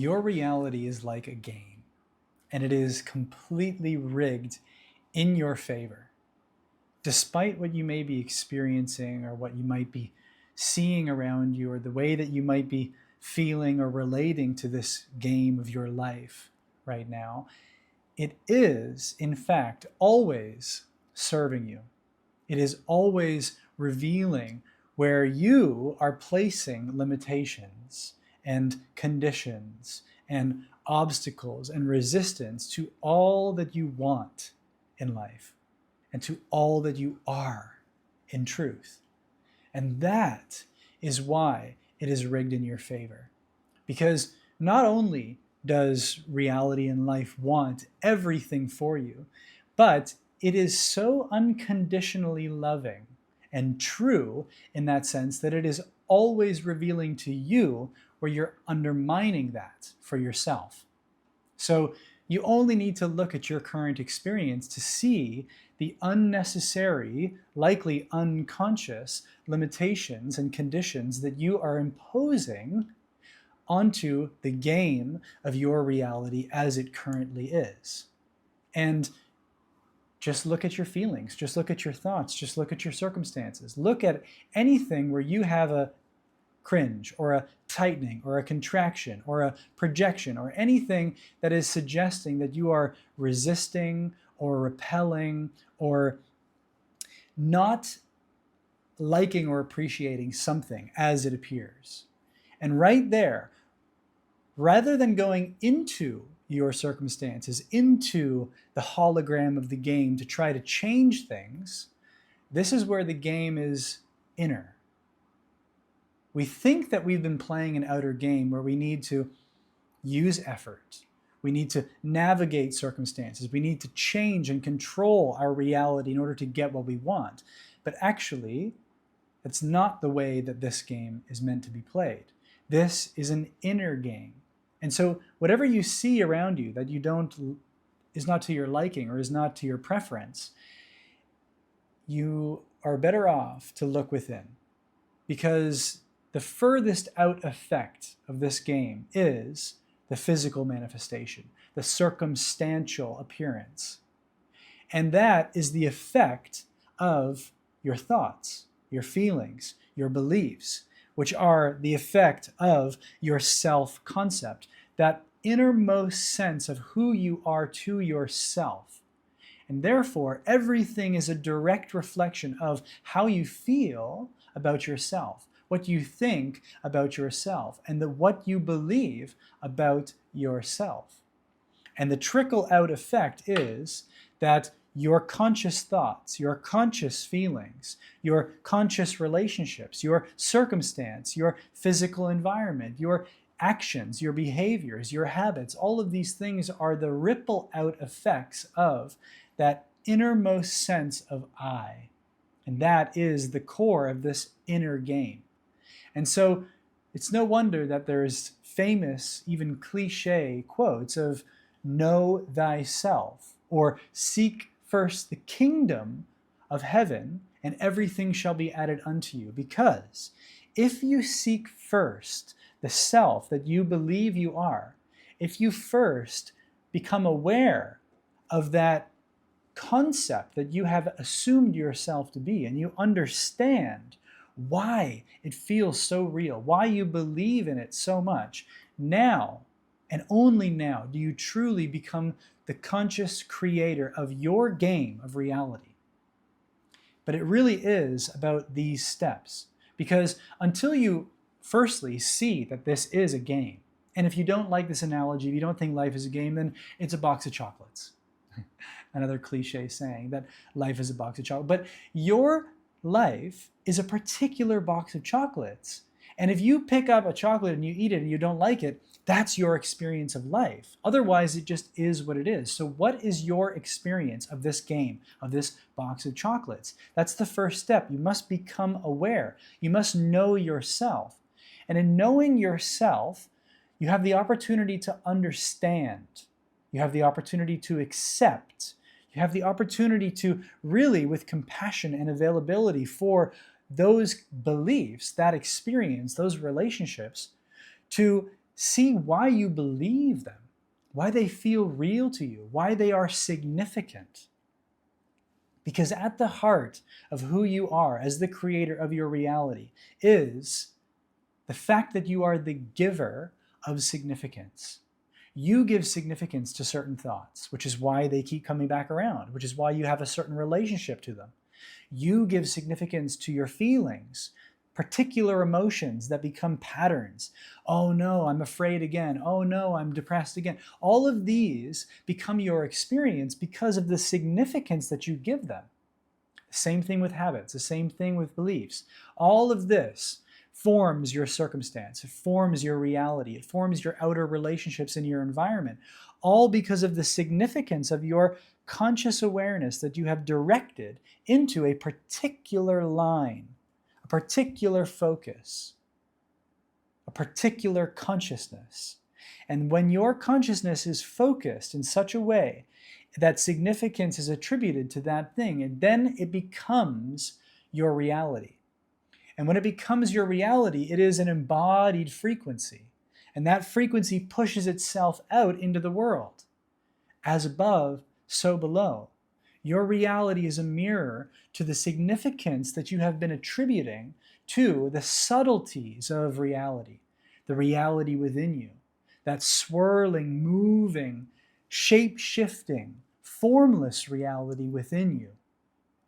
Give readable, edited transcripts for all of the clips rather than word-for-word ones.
Your reality is like a game, and it is completely rigged in your favor. Despite what you may be experiencing or what you might be seeing around you or the way that you might be feeling or relating to this game of your life right now, it is, in fact, always serving you. It is always revealing where you are placing limitations and conditions and obstacles and resistance to all that you want in life and to all that you are in truth. And that is why it is rigged in your favor. Because not only does reality and life want everything for you, but it is so unconditionally loving and true in that sense that it is always revealing to you where you're undermining that for yourself. So you only need to look at your current experience to see the unnecessary, likely unconscious limitations and conditions that you are imposing onto the game of your reality as it currently is. And just look at your feelings, just look at your thoughts, just look at your circumstances. Look at anything where you have a cringe or a tightening or a contraction or a projection or anything that is suggesting that you are resisting or repelling or not liking or appreciating something as it appears. And right there, rather than going into your circumstances, into the hologram of the game to try to change things, this is where the game is inner. We think that we've been playing an outer game where we need to use effort. We need to navigate circumstances. We need to change and control our reality in order to get what we want. But actually, that's not the way that this game is meant to be played. This is an inner game. And so whatever you see around you that is not to your liking or is not to your preference, you are better off to look within, because the furthest out effect of this game is the physical manifestation, the circumstantial appearance. And that is the effect of your thoughts, your feelings, your beliefs, which are the effect of your self-concept, that innermost sense of who you are to yourself. And therefore, everything is a direct reflection of how you feel about yourself, what you think about yourself, and what you believe about yourself. And the trickle-out effect is that your conscious thoughts, your conscious feelings, your conscious relationships, your circumstance, your physical environment, your actions, your behaviors, your habits, all of these things are the ripple out effects of that innermost sense of I. And that is the core of this inner game. And so it's no wonder that there's famous, even cliche quotes of know thyself, or seek first the kingdom of heaven and everything shall be added unto you. Because if you seek first the self that you believe you are, if you first become aware of that concept that you have assumed yourself to be, and you understand why it feels so real, why you believe in it so much, now and only now do you truly become the conscious creator of your game of reality. But it really is about these steps, because until you firstly see that this is a game, and if you don't like this analogy, if you don't think life is a game, then it's a box of chocolates. Another cliche saying that life is a box of chocolates. But your life is a particular box of chocolates. And if you pick up a chocolate and you eat it and you don't like it, that's your experience of life. Otherwise, it just is what it is. So what is your experience of this game, of this box of chocolates? That's the first step. You must become aware. You must know yourself. And in knowing yourself, you have the opportunity to understand. You have the opportunity to accept. You have the opportunity to really, with compassion and availability for those beliefs, that experience, those relationships, to See why you believe them, why they feel real to you, why they are significant. Because at the heart of who you are as the creator of your reality is the fact that you are the giver of significance. You give significance to certain thoughts, which is why they keep coming back around, which is why you have a certain relationship to them. You give significance to your feelings, particular emotions that become patterns. Oh no, I'm afraid again. Oh no, I'm depressed again. All of these become your experience because of the significance that you give them. The same thing with habits, the same thing with beliefs. All of this forms your circumstance, it forms your reality, it forms your outer relationships in your environment, all because of the significance of your conscious awareness that you have directed into a particular line, a particular focus, a particular consciousness. And when your consciousness is focused in such a way that significance is attributed to that thing, and then it becomes your reality. And when it becomes your reality, it is an embodied frequency. And that frequency pushes itself out into the world. As above, so below. Your reality is a mirror to the significance that you have been attributing to the subtleties of reality, the reality within you, that swirling, moving, shape-shifting, formless reality within you.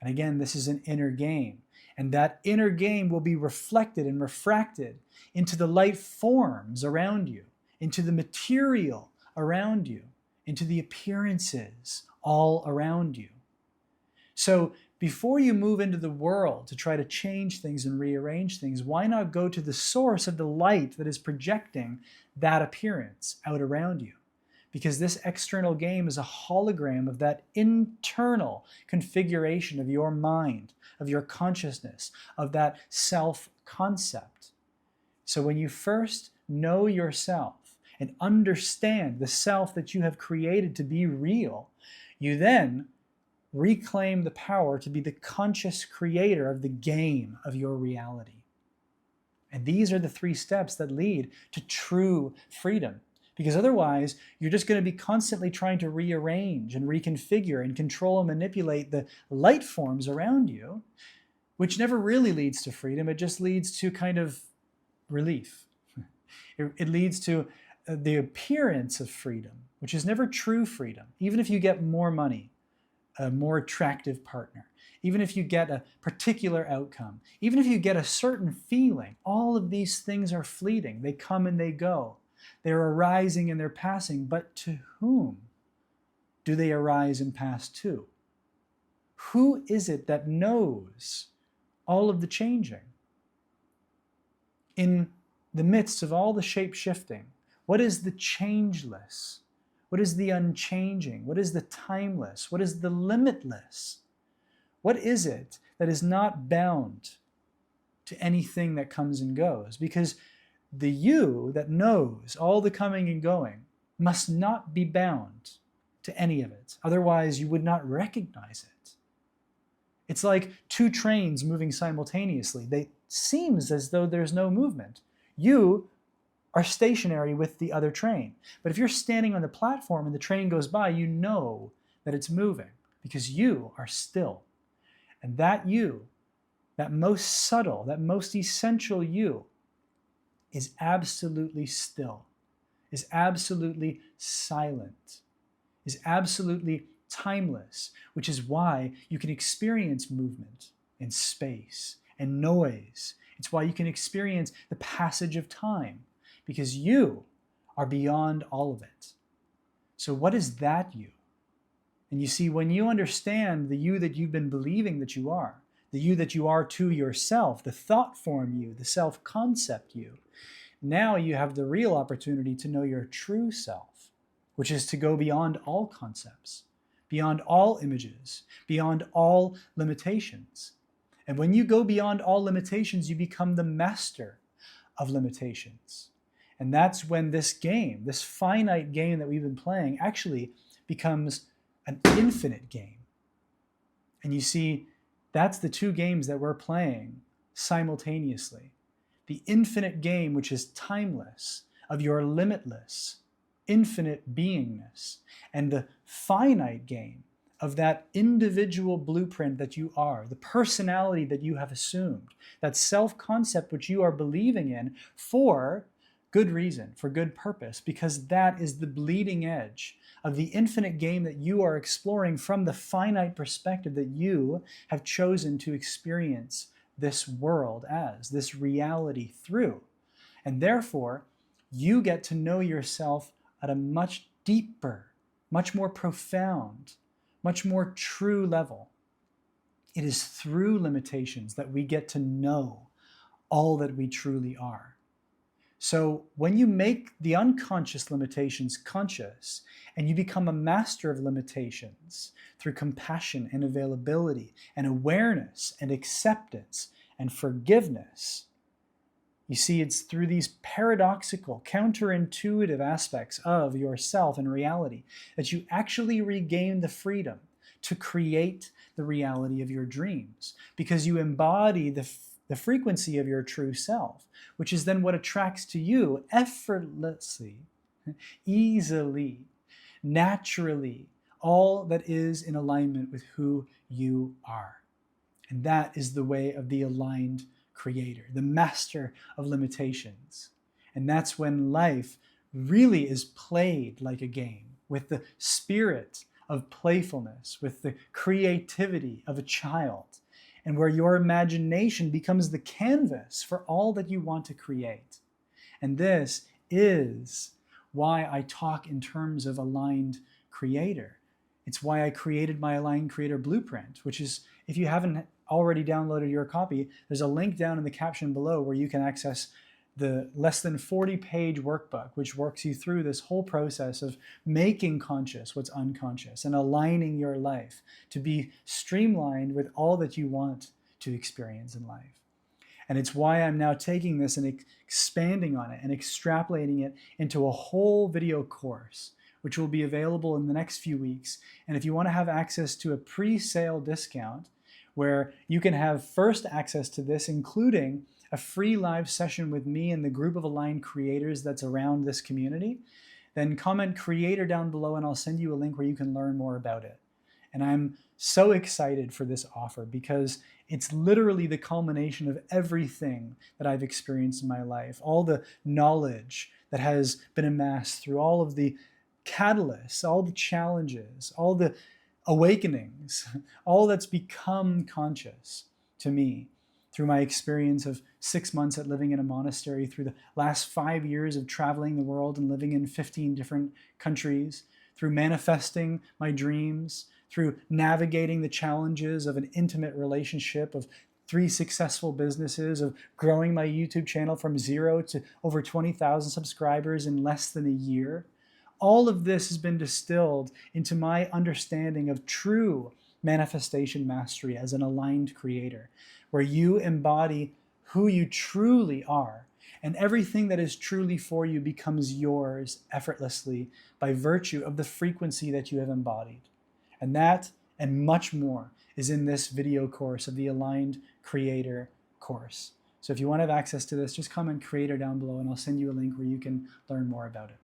And again, this is an inner game. And that inner game will be reflected and refracted into the light forms around you, into the material around you, into the appearances all around you. So before you move into the world to try to change things and rearrange things, why not go to the source of the light that is projecting that appearance out around you? Because this external game is a hologram of that internal configuration of your mind, of your consciousness, of that self-concept. So when you first know yourself and understand the self that you have created to be real, you then reclaim the power to be the conscious creator of the game of your reality. And these are the 3 steps that lead to true freedom. Because otherwise, you're just going to be constantly trying to rearrange and reconfigure and control and manipulate the light forms around you, which never really leads to freedom. It just leads to kind of relief. It leads to the appearance of freedom, which is never true freedom. Even if you get more money, a more attractive partner, even if you get a particular outcome, even if you get a certain feeling, all of these things are fleeting. They come and they go. They're arising and they're passing, but to whom do they arise and pass to? Who is it that knows all of the changing? In the midst of all the shape-shifting, what is the changeless? What is the unchanging? What is the timeless? What is the limitless? What is it that is not bound to anything that comes and goes? Because the you that knows all the coming and going must not be bound to any of it. Otherwise, you would not recognize it. It's like 2 trains moving simultaneously. It seems as though there's no movement. You are stationary with the other train. But if you're standing on the platform and the train goes by, you know that it's moving because you are still. And that you, that most subtle, that most essential you, is absolutely still, is absolutely silent, is absolutely timeless, which is why you can experience movement and space and noise. It's why you can experience the passage of time, because you are beyond all of it. So what is that you? And you see, when you understand the you that you've been believing that you are, the you that you are to yourself, the thought form you, the self-concept you, now you have the real opportunity to know your true self, which is to go beyond all concepts, beyond all images, beyond all limitations. And when you go beyond all limitations, you become the master of limitations. And that's when this game, this finite game that we've been playing, actually becomes an infinite game. And you see, that's the 2 games that we're playing simultaneously. The infinite game, which is timeless, of your limitless, infinite beingness, and the finite game of that individual blueprint that you are, the personality that you have assumed, that self-concept which you are believing in for good reason, for good purpose, because that is the bleeding edge of the infinite game that you are exploring from the finite perspective that you have chosen to experience this world as, this reality through. And therefore, you get to know yourself at a much deeper, much more profound, much more true level. It is through limitations that we get to know all that we truly are. So when you make the unconscious limitations conscious and you become a master of limitations through compassion and availability and awareness and acceptance and forgiveness, you see, it's through these paradoxical, counterintuitive aspects of yourself and reality that you actually regain the freedom to create the reality of your dreams, because you embody the frequency of your true self, which is then what attracts to you effortlessly, easily, naturally, all that is in alignment with who you are. And that is the way of the aligned creator, the master of limitations. And that's when life really is played like a game, with the spirit of playfulness, with the creativity of a child, and where your imagination becomes the canvas for all that you want to create. And this is why I talk in terms of aligned creator. It's why I created my aligned creator blueprint, which is, if you haven't already downloaded your copy, there's a link down in the caption below where you can access the less than 40-page workbook, which works you through this whole process of making conscious what's unconscious and aligning your life to be streamlined with all that you want to experience in life. And it's why I'm now taking this and expanding on it and extrapolating it into a whole video course, which will be available in the next few weeks. And if you want to have access to a pre-sale discount where you can have first access to this, including a free live session with me and the group of aligned creators that's around this community, then comment creator down below and I'll send you a link where you can learn more about it. And I'm so excited for this offer because it's literally the culmination of everything that I've experienced in my life, all the knowledge that has been amassed through all of the catalysts, all the challenges, all the awakenings, all that's become conscious to me through my experience of 6 months at living in a monastery, through the last 5 years of traveling the world and living in 15 different countries, through manifesting my dreams, through navigating the challenges of an intimate relationship, of 3 successful businesses, of growing my YouTube channel from 0 to over 20,000 subscribers in less than a year. All of this has been distilled into my understanding of true manifestation mastery as an aligned creator, where you embody who you truly are, and everything that is truly for you becomes yours effortlessly by virtue of the frequency that you have embodied. And that and much more is in this video course of the Aligned Creator course. So if you want to have access to this, just comment creator down below and I'll send you a link where you can learn more about it.